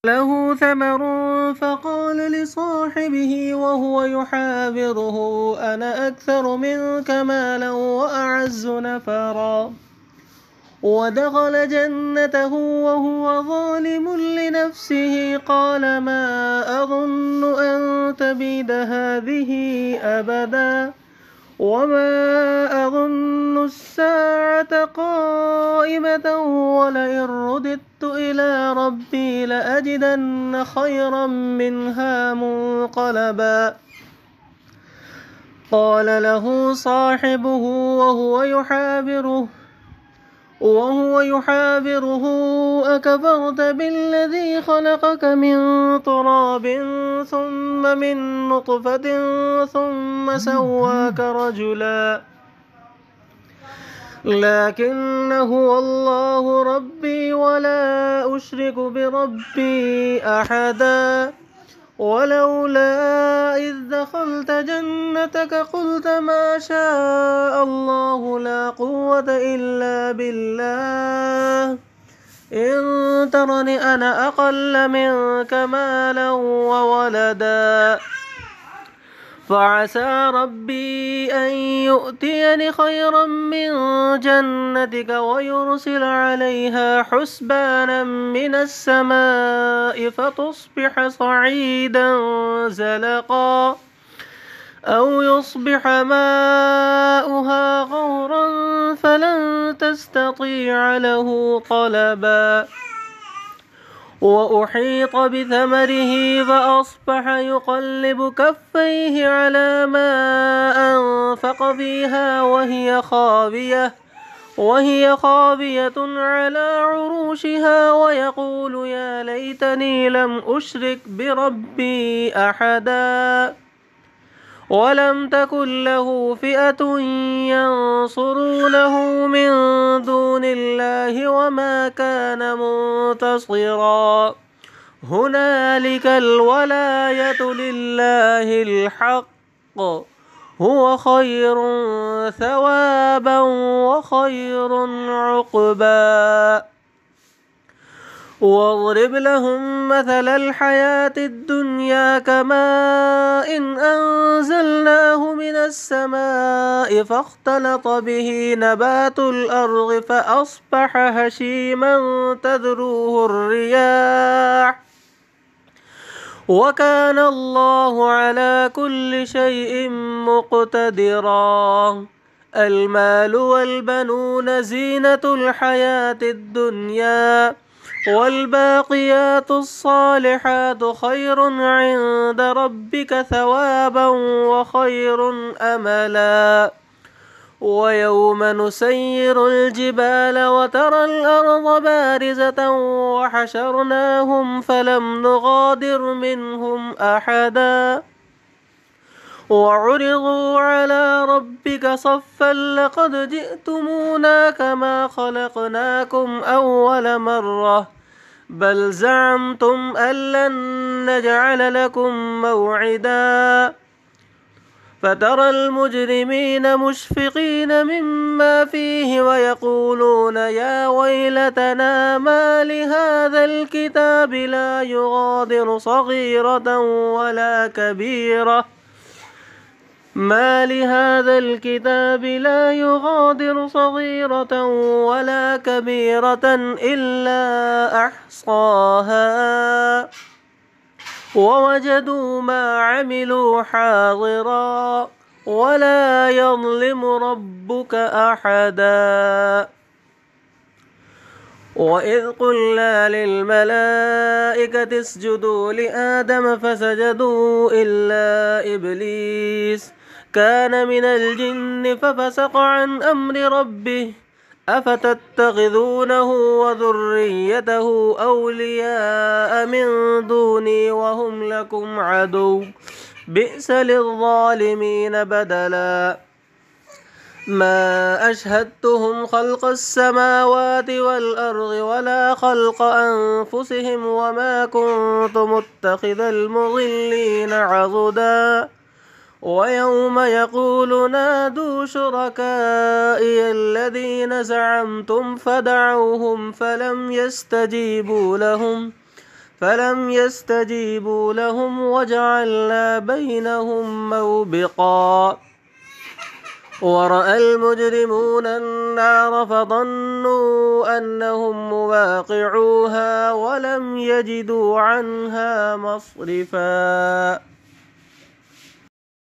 له ثمر فقال لصاحبه وهو يحاوره أنا أكثر منك مالا وأعز نفرا. ودخل جنته وهو ظالم لنفسه قال ما أظن أن تبيد هذه أبدا وما أظن الساعة قائمة ولئن رددت إلى ربي لأجدن خيرا منها منقلبا. قال له صاحبه وهو يحاوره أكفرت بالذي خلقك من تراب ثم من نطفة ثم سواك رجلا لكن هو الله ربي ولا أشرك بربي أحدا. ولولا إذ دخلت جنتك قلت ما شاء الله لا قوة إلا بالله إن ترني أنا أقل منك مالا وولدا فعسى ربي أن يؤتيني خيرا من جنتك ويرسل عليها حسبانا من السماء فتصبح صعيدا زلقا أو يصبح ماؤها غورا فلن تستطيع له طلبا. وأحيط بثمره فأصبح يقلب كفيه على ما أنفق فيها وهي خاوية على عروشها ويقول يا ليتني لم أشرك بربي أحدا. ولم تكن له فئة ينصرونه من دون الله وما كان منتصرا. هنالك الولاية لله الحق هو خير ثوابا وخير عقبا. واضرب لهم مثل الحياة الدنيا كماء إن أنزلناه من السماء فاختلط به نبات الأرض فأصبح هشيما تذروه الرياح وكان الله على كل شيء مقتدرا. المال والبنون زينة الحياة الدنيا والباقيات الصالحات خير عند ربك ثوابا وخير أملا. ويوم نسير الجبال وترى الأرض بارزة وحشرناهم فلم نغادر منهم أحدا وعرضوا على ربك صفا لقد جئتمونا كما خلقناكم أول مرة بل زعمتم أن لن نجعل لكم موعدا. فترى المجرمين مشفقين مما فيه ويقولون يا ويلتنا ما لهذا الكتاب لا يغادر صغيرة ولا كبيرة إلا أحصاها ووجدوا ما عملوا حاضرا ولا يظلم ربك أحدا. وإذ قلنا للملائكة اسجدوا لآدم فسجدوا إلا إبليس كان من الجن ففسق عن أمر ربه أفتتخذونه وذريته أولياء من دوني وهم لكم عدو بئس للظالمين بدلا. ما أشهدتهم خلق السماوات والأرض ولا خلق أنفسهم وما كنت متخذ المضلين عضدا. ويوم يقول نادوا شركائي الذين زعمتم فدعوهم فلم يستجيبوا لهم فلم يستجيبوا لهم وجعلنا بينهم موبقا ورأى المجرمون النار فظنوا أنهم مواقعوها ولم يجدوا عنها مصرفا.